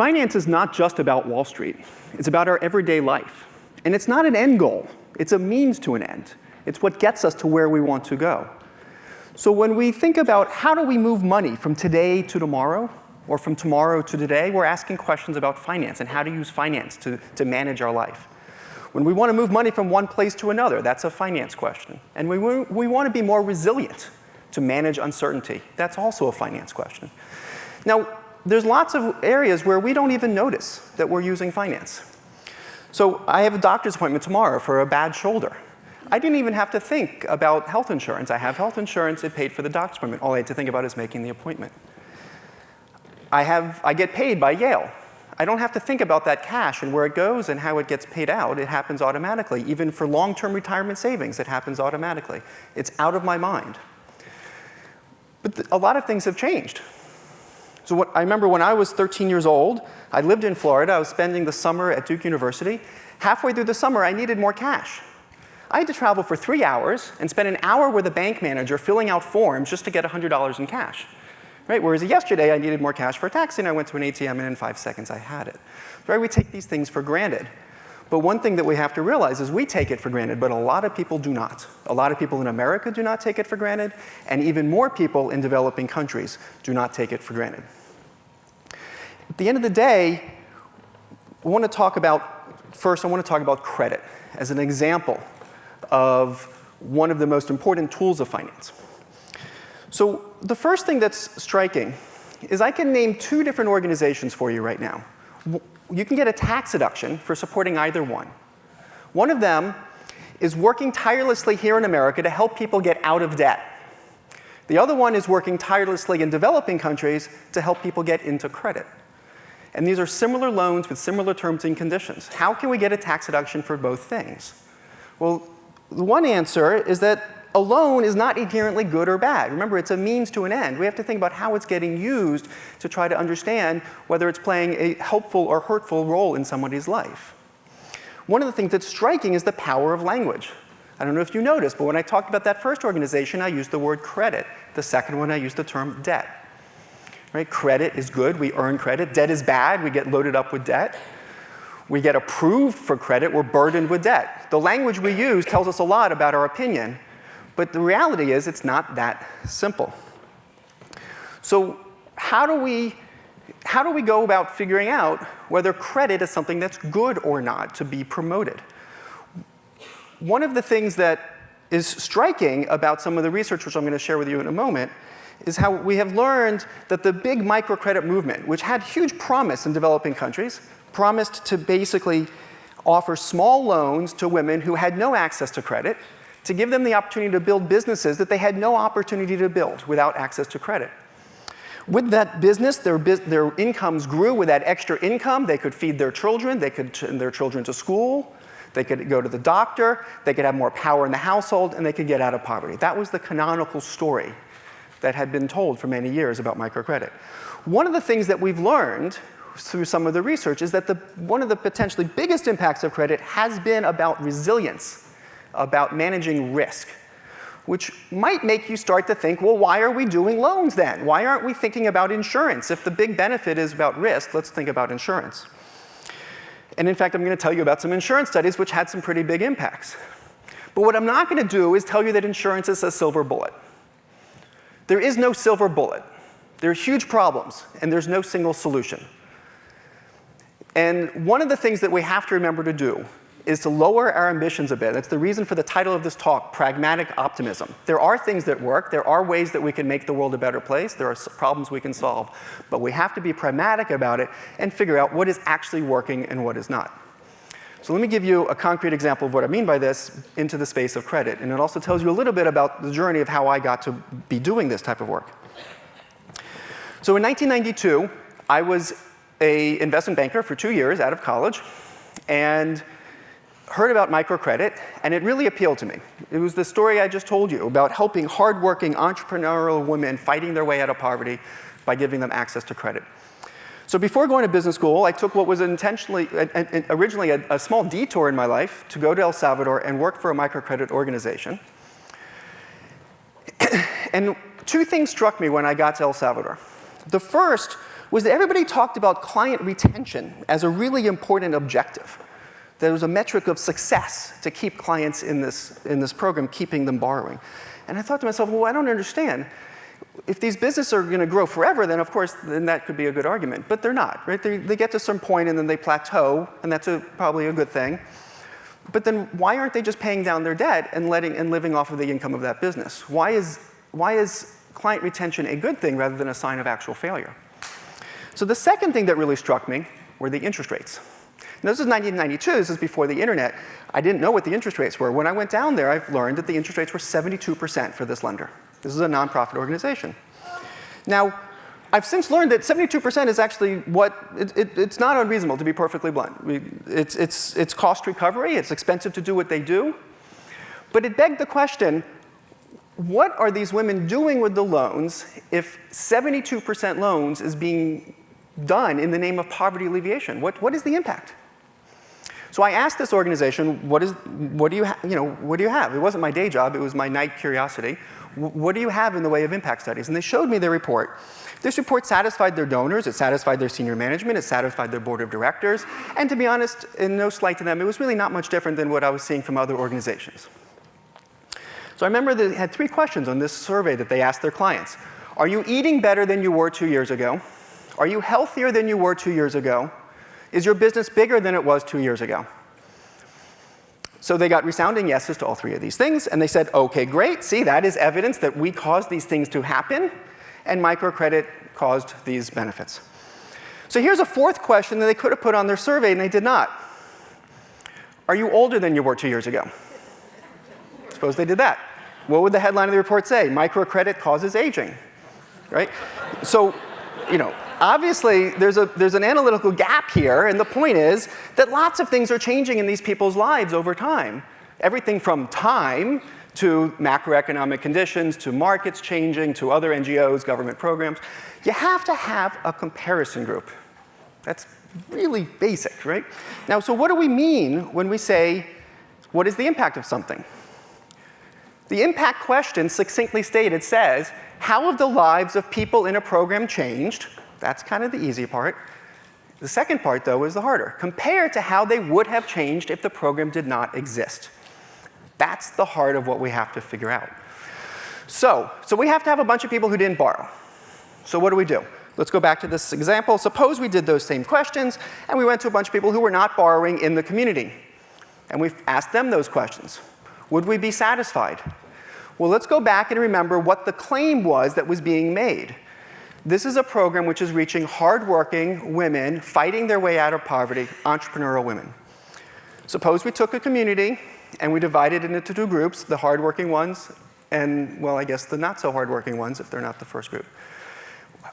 Finance is not just about Wall Street. It's about our everyday life. And it's not an end goal. It's a means to an end. It's what gets us to where we want to go. So when we think about how do we move money from today to tomorrow, or from tomorrow to today, we're asking questions about finance and how to use finance to manage our life. When we want to move money from one place to another, that's a finance question. And we want to be more resilient to manage uncertainty. That's also a finance question. Now, there's lots of areas where we don't even notice that we're using finance. So I have a doctor's appointment tomorrow for a bad shoulder. I didn't even have to think about health insurance. I have health insurance. It paid for the doctor's appointment. All I had to think about is making the appointment. I get paid by Yale. I don't have to think about that cash and where it goes and how it gets paid out. It happens automatically. Even for long-term retirement savings, it happens automatically. It's out of my mind. But a lot of things have changed. So I remember when I was 13 years old, I lived in Florida. I was spending the summer at Duke University. Halfway through the summer, I needed more cash. I had to travel for 3 hours and spend an hour with a bank manager filling out forms just to get $100 in cash. Right? Whereas yesterday, I needed more cash for a taxi, and I went to an ATM, and in 5 seconds, I had it. Right? We take these things for granted. But one thing that we have to realize is we take it for granted, but a lot of people do not. A lot of people in America do not take it for granted, and even more people in developing countries do not take it for granted. At the end of the day, I want to talk about credit as an example of one of the most important tools of finance. So the first thing that's striking is I can name 2 different organizations for you right now. You can get a tax deduction for supporting either one. One of them is working tirelessly here in America to help people get out of debt. The other one is working tirelessly in developing countries to help people get into credit. And these are similar loans with similar terms and conditions. How can we get a tax deduction for both things? Well, the one answer is that a loan is not inherently good or bad. Remember, it's a means to an end. We have to think about how it's getting used to try to understand whether it's playing a helpful or hurtful role in somebody's life. One of the things that's striking is the power of language. I don't know if you noticed, but when I talked about that first organization, I used the word credit. The second one, I used the term debt. Right? Credit is good. We earn credit. Debt is bad. We get loaded up with debt. We get approved for credit. We're burdened with debt. The language we use tells us a lot about our opinion. But the reality is it's not that simple. So how do we go about figuring out whether credit is something that's good or not to be promoted? One of the things that is striking about some of the research, which I'm going to share with you in a moment, is how we have learned that the big microcredit movement, which had huge promise in developing countries, promised to basically offer small loans to women who had no access to credit, to give them the opportunity to build businesses that they had no opportunity to build without access to credit. With that business, their incomes grew. With that extra income, they could feed their children, they could send their children to school, they could go to the doctor, they could have more power in the household, and they could get out of poverty. That was the canonical story that had been told for many years about microcredit. One of the things that we've learned through some of the research is that one of the potentially biggest impacts of credit has been about resilience, about managing risk, which might make you start to think, well, why are we doing loans then? Why aren't we thinking about insurance? If the big benefit is about risk, let's think about insurance. And in fact, I'm going to tell you about some insurance studies which had some pretty big impacts. But what I'm not going to do is tell you that insurance is a silver bullet. There is no silver bullet. There are huge problems, and there's no single solution. And one of the things that we have to remember to do is to lower our ambitions a bit. That's the reason for the title of this talk, Pragmatic Optimism. There are things that work. There are ways that we can make the world a better place. There are problems we can solve. But we have to be pragmatic about it and figure out what is actually working and what is not. So let me give you a concrete example of what I mean by this into the space of credit. And it also tells you a little bit about the journey of how I got to be doing this type of work. So in 1992, I was an investment banker for 2 years out of college and heard about microcredit, and it really appealed to me. It was the story I just told you about helping hardworking entrepreneurial women fighting their way out of poverty by giving them access to credit. So before going to business school, I took what was originally a small detour in my life to go to El Salvador and work for a microcredit organization. And 2 things struck me when I got to El Salvador. The first was that everybody talked about client retention as a really important objective. There was a metric of success to keep clients in this program, keeping them borrowing. And I thought to myself, well, I don't understand. If these businesses are going to grow forever, then of course, then that could be a good argument. But they're not, right? They get to some point and then they plateau, and that's probably a good thing. But then why aren't they just paying down their debt and living off of the income of that business? Why is client retention a good thing rather than a sign of actual failure? So the second thing that really struck me were the interest rates. Now, this is 1992, this is before the internet. I didn't know what the interest rates were. When I went down there, I've learned that the interest rates were 72% for this lender. This is a nonprofit organization. Now, I've since learned that 72% is actually it's not unreasonable, to be perfectly blunt. It's cost recovery, it's expensive to do what they do. But it begged the question, what are these women doing with the loans if 72% loans is being done in the name of poverty alleviation? What is the impact? So I asked this organization, what do you have? It wasn't my day job, it was my night curiosity. What do you have in the way of impact studies? And they showed me their report. This report satisfied their donors, it satisfied their senior management, it satisfied their board of directors, and to be honest, and no slight to them, it was really not much different than what I was seeing from other organizations. So I remember they had 3 questions on this survey that they asked their clients. Are you eating better than you were 2 years ago? Are you healthier than you were 2 years ago? Is your business bigger than it was 2 years ago? So they got resounding yeses to all 3 of these things, and they said, okay, great, see, that is evidence that we caused these things to happen, and microcredit caused these benefits. So here's a 4th question that they could have put on their survey, and they did not. Are you older than you were 2 years ago? Suppose they did that. What would the headline of the report say? Microcredit causes aging, right? So, obviously, there's an analytical gap here, and the point is that lots of things are changing in these people's lives over time. Everything from time to macroeconomic conditions, to markets changing, to other NGOs, government programs. You have to have a comparison group. That's really basic, right? Now, so what do we mean when we say, what is the impact of something? The impact question, succinctly stated, says, how have the lives of people in a program changed? That's kind of the easy part. The second part, though, is the harder. Compared to how they would have changed if the program did not exist. That's the heart of what we have to figure out. So we have to have a bunch of people who didn't borrow. So what do? Let's go back to this example. Suppose we did those same questions, and we went to a bunch of people who were not borrowing in the community. And we asked them those questions. Would we be satisfied? Well, let's go back and remember what the claim was that was being made. This is a program which is reaching hardworking women fighting their way out of poverty, entrepreneurial women. Suppose we took a community and we divided it into 2 groups, the hardworking ones and, well, I guess the not so hardworking ones if they're not the first group.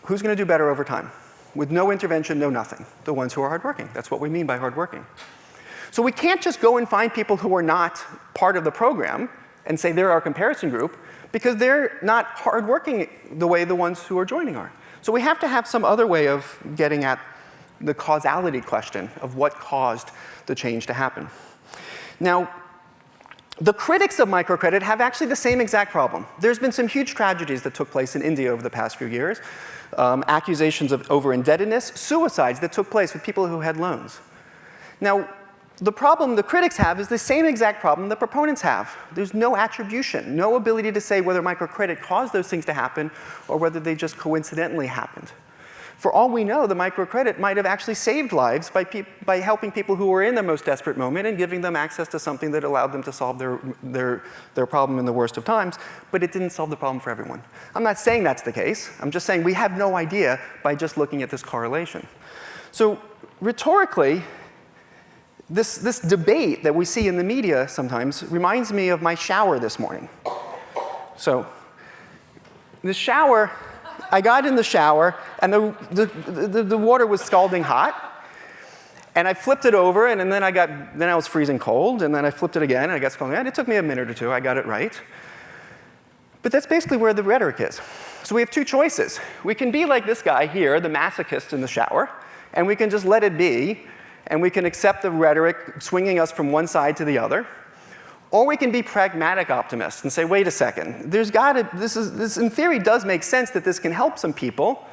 Who's going to do better over time? With no intervention, no nothing. The ones who are hardworking. That's what we mean by hardworking. So we can't just go and find people who are not part of the program and say they're our comparison group, because they're not hardworking the way the ones who are joining are. So we have to have some other way of getting at the causality question of what caused the change to happen. Now, the critics of microcredit have actually the same exact problem. There's been some huge tragedies that took place in India over the past few years, accusations of over-indebtedness, suicides that took place with people who had loans. Now, the problem the critics have is the same exact problem the proponents have. There's no attribution, no ability to say whether microcredit caused those things to happen or whether they just coincidentally happened. For all we know, the microcredit might have actually saved lives by helping people who were in their most desperate moment and giving them access to something that allowed them to solve their problem in the worst of times, but it didn't solve the problem for everyone. I'm not saying that's the case. I'm just saying we have no idea by just looking at this correlation. So rhetorically, this debate that we see in the media sometimes reminds me of my shower this morning. So, the shower, I got in the shower, and the water was scalding hot, and I flipped it over, and then I was freezing cold, and then I flipped it again, and I got scalding hot. It took me a minute or 2, I got it right. But that's basically where the rhetoric is. So we have 2 choices. We can be like this guy here, the masochist in the shower, and we can just let it be, and we can accept the rhetoric swinging us from one side to the other. Or we can be pragmatic optimists and say, wait a second, this in theory does make sense that this can help some people,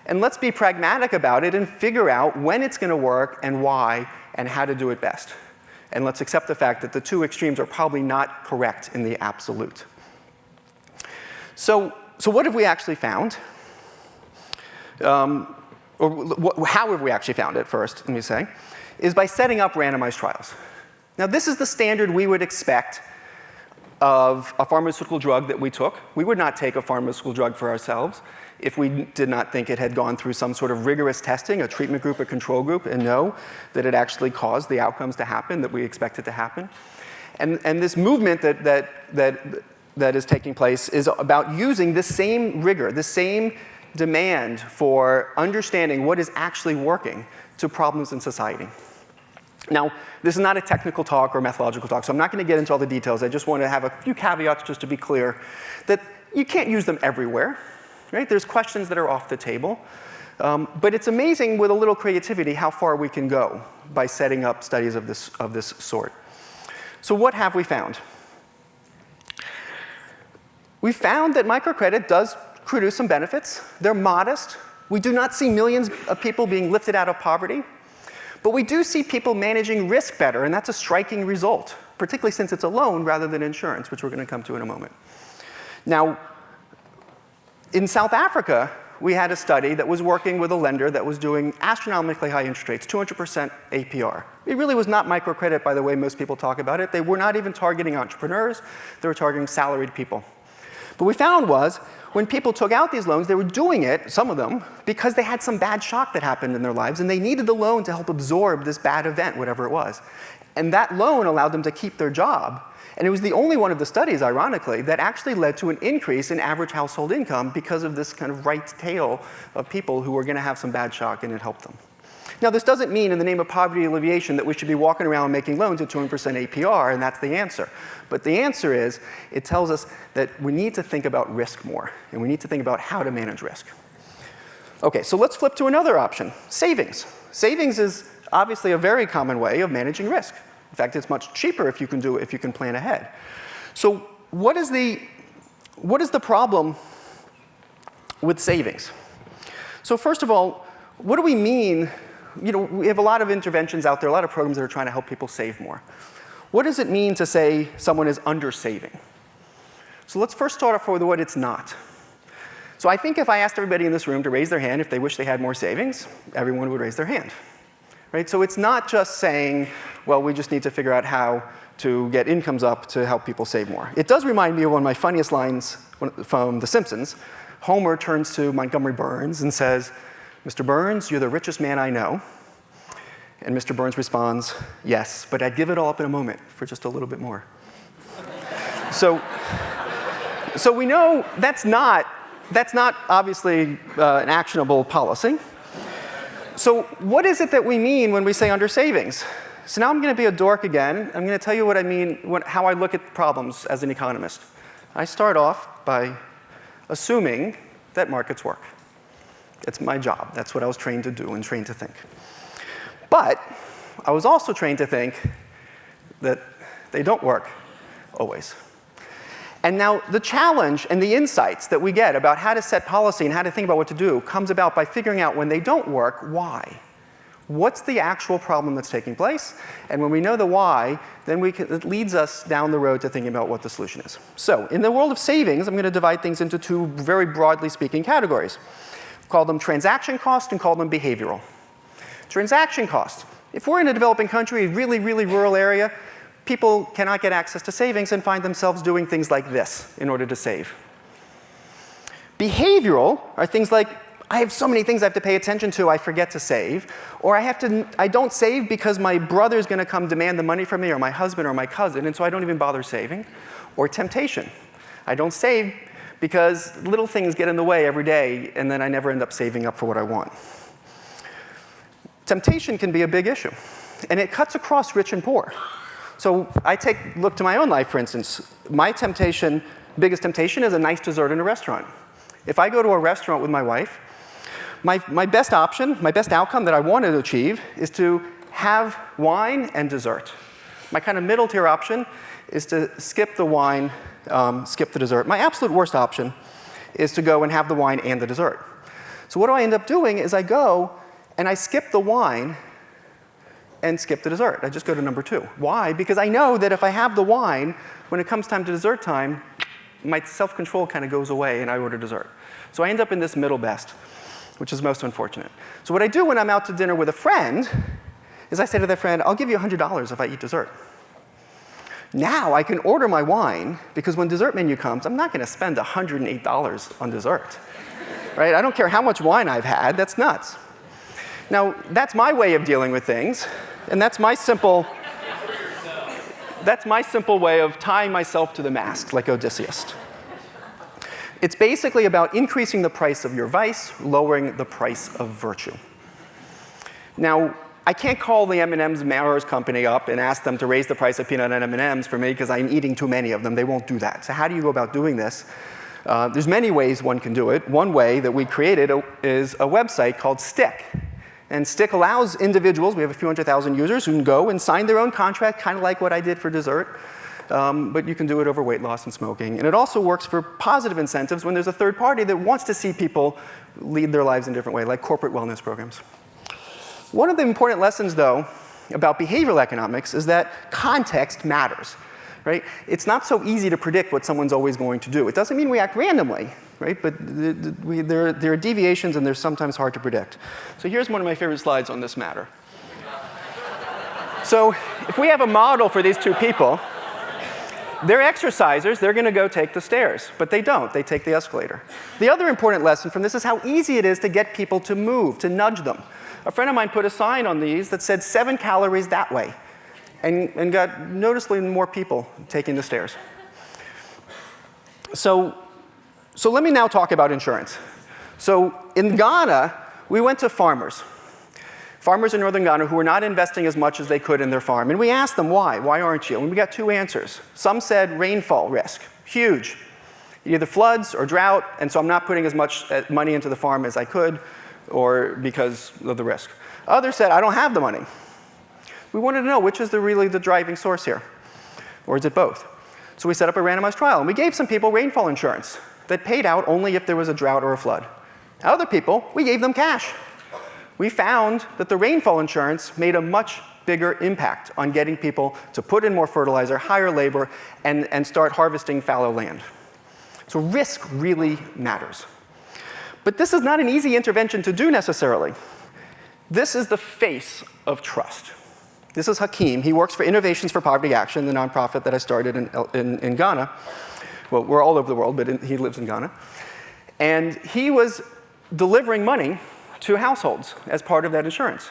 And let's be pragmatic about it and figure out when it's going to work and why and how to do it best. And let's accept the fact that the two extremes are probably not correct in the absolute. So what have we actually found? How have we actually found it first, let me say, is by setting up randomized trials. Now, this is the standard we would expect of a pharmaceutical drug that we took. We would not take a pharmaceutical drug for ourselves if we did not think it had gone through some sort of rigorous testing, a treatment group, a control group, and know that it actually caused the outcomes to happen that we expected to happen. And this movement that is taking place is about using the same rigor, the same demand for understanding what is actually working to problems in society. Now, this is not a technical talk or methodological talk, so I'm not going to get into all the details. I just want to have a few caveats just to be clear that you can't use them everywhere. Right? There's questions that are off the table. But it's amazing with a little creativity how far we can go by setting up studies of this sort. So what have we found? We found that microcredit does produce some benefits. They're modest. We do not see millions of people being lifted out of poverty. But we do see people managing risk better, and that's a striking result, particularly since it's a loan rather than insurance, which we're going to come to in a moment. Now, in South Africa, we had a study that was working with a lender that was doing astronomically high interest rates, 200% APR. It really was not microcredit by the way most people talk about it. They were not even targeting entrepreneurs. They were targeting salaried people. But what we found was when people took out these loans, they were doing it, some of them, because they had some bad shock that happened in their lives, and they needed the loan to help absorb this bad event, whatever it was. And that loan allowed them to keep their job. And it was the only one of the studies, ironically, that actually led to an increase in average household income because of this kind of right tail of people who were going to have some bad shock, and it helped them. Now, this doesn't mean in the name of poverty alleviation that we should be walking around making loans at 200% APR, and that's the answer. But the answer is, it tells us that we need to think about risk more, and we need to think about how to manage risk. Okay, so let's flip to another option, savings. Savings is obviously a very common way of managing risk. In fact, it's much cheaper if you can plan ahead. So what is the problem with savings? So first of all, what do we mean? We have a lot of interventions out there, a lot of programs that are trying to help people save more. What does it mean to say someone is under-saving? So let's first start off with what it's not. So I think if I asked everybody in this room to raise their hand if they wish they had more savings, everyone would raise their hand. Right? So it's not just saying, well, we just need to figure out how to get incomes up to help people save more. It does remind me of one of my funniest lines from The Simpsons. Homer turns to Montgomery Burns and says, "Mr. Burns, you're the richest man I know." And Mr. Burns responds, "Yes, but I'd give it all up in a moment for just a little bit more." So we know that's not obviously an actionable policy. So what is it that we mean when we say under savings? So now I'm going to be a dork again. I'm going to tell you what I mean, how I look at problems as an economist. I start off by assuming that markets work. It's my job. That's what I was trained to do and trained to think. But I was also trained to think that they don't work always. And now the challenge and the insights that we get about how to set policy and how to think about what to do comes about by figuring out when they don't work, why. What's the actual problem that's taking place? And when we know the why, then it leads us down the road to thinking about what the solution is. So in the world of savings, I'm going to divide things into two very broadly speaking categories. Call them transaction cost and call them behavioral. Transaction cost. If we're in a developing country, a really, really rural area, people cannot get access to savings and find themselves doing things like this in order to save. Behavioral are things like, I have so many things I have to pay attention to, I forget to save. Or I don't save because my brother's going to come demand the money from me, or my husband or my cousin, and so I don't even bother saving. Or temptation. I don't save because little things get in the way every day, and then I never end up saving up for what I want. Temptation can be a big issue, and it cuts across rich and poor. So look to my own life, for instance. My biggest temptation is a nice dessert in a restaurant. If I go to a restaurant with my wife, my best option, my best outcome that I want to achieve is to have wine and dessert. My kind of middle tier option is to skip the wine, skip the dessert. My absolute worst option is to go and have the wine and the dessert. So what do I end up doing is I go and I skip the wine and skip the dessert. I just go to number 2. Why? Because I know that if I have the wine, when it comes time to dessert time, my self-control kind of goes away and I order dessert. So I end up in this middle best, which is most unfortunate. So what I do when I'm out to dinner with a friend is I say to that friend, I'll give you $100 if I eat dessert. Now I can order my wine, because when dessert menu comes, I'm not going to spend $108 on dessert. Right? I don't care how much wine I've had. That's nuts. Now, that's my way of dealing with things, and that's my simple way of tying myself to the mast, like Odysseus. It's basically about increasing the price of your vice, lowering the price of virtue. Now, I can't call the M&M's Mars company up and ask them to raise the price of peanut and M&M's for me because I'm eating too many of them. They won't do that. So how do you go about doing this? There's many ways one can do it. One way that we created is a website called Stick. And Stick allows individuals, we have a few 100,000 users, who can go and sign their own contract, kind of like what I did for dessert. But you can do it over weight loss and smoking. And it also works for positive incentives when there's a third party that wants to see people lead their lives in a different way, like corporate wellness programs. One of the important lessons, though, about behavioral economics is that context matters. Right? It's not so easy to predict what someone's always going to do. It doesn't mean we act randomly, right? But there are deviations, and they're sometimes hard to predict. So here's one of my favorite slides on this matter. So if we have a model for these two people, they're exercisers. They're going to go take the stairs. But they don't. They take the escalator. The other important lesson from this is how easy it is to get people to move, to nudge them. A friend of mine put a sign on these that said 7 calories that way. And got noticeably more people taking the stairs. So let me now talk about insurance. So in Ghana, we went to farmers in northern Ghana who were not investing as much as they could in their farm. And we asked them why. Why aren't you? And we got 2 answers. Some said rainfall risk, huge. Either floods or drought, and so I'm not putting as much money into the farm as I could, or because of the risk. Others said, I don't have the money. We wanted to know which is really the driving source here, or is it both? So we set up a randomized trial, and we gave some people rainfall insurance that paid out only if there was a drought or a flood. Other people, we gave them cash. We found that the rainfall insurance made a much bigger impact on getting people to put in more fertilizer, hire labor, and start harvesting fallow land. So risk really matters. But this is not an easy intervention to do necessarily. This is the face of trust. This is Hakeem. He works for Innovations for Poverty Action, the nonprofit that I started in Ghana. Well, we're all over the world, but he lives in Ghana. And he was delivering money to households as part of that insurance.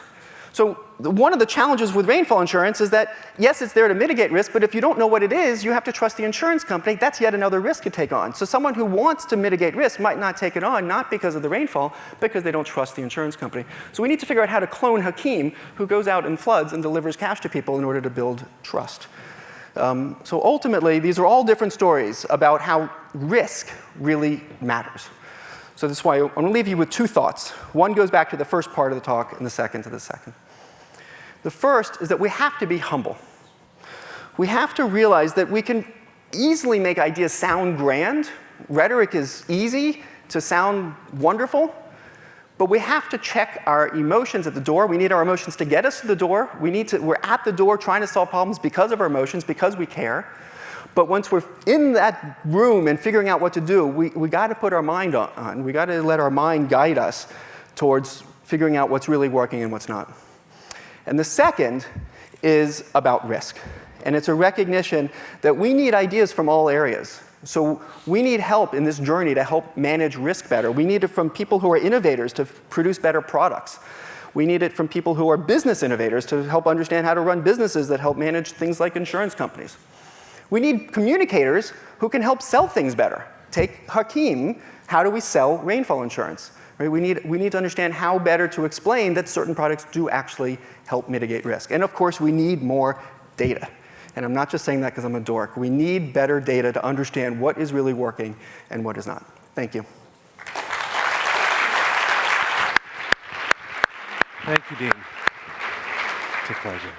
So one of the challenges with rainfall insurance is that, yes, it's there to mitigate risk, but if you don't know what it is, you have to trust the insurance company. That's yet another risk to take on. So someone who wants to mitigate risk might not take it on, not because of the rainfall, because they don't trust the insurance company. So we need to figure out how to clone Hakeem, who goes out in floods and delivers cash to people in order to build trust. So ultimately, these are all different stories about how risk really matters. So that's why I'm going to leave you with 2 thoughts. One goes back to the first part of the talk, and the second to the second. The first is that we have to be humble. We have to realize that we can easily make ideas sound grand. Rhetoric is easy to sound wonderful, but we have to check our emotions at the door. We need our emotions to get us to the door. We're at the door trying to solve problems because of our emotions, because we care. But once we're in that room and figuring out what to do, we got to put our mind on. We got to let our mind guide us towards figuring out what's really working and what's not. And the second is about risk. And it's a recognition that we need ideas from all areas. So we need help in this journey to help manage risk better. We need it from people who are innovators to produce better products. We need it from people who are business innovators to help understand how to run businesses that help manage things like insurance companies. We need communicators who can help sell things better. Take Hakeem, how do we sell rainfall insurance? Right? We need to understand how better to explain that certain products do actually help mitigate risk. And of course, we need more data. And I'm not just saying that because I'm a dork. We need better data to understand what is really working and what is not. Thank you. Thank you, Dean. It's a pleasure.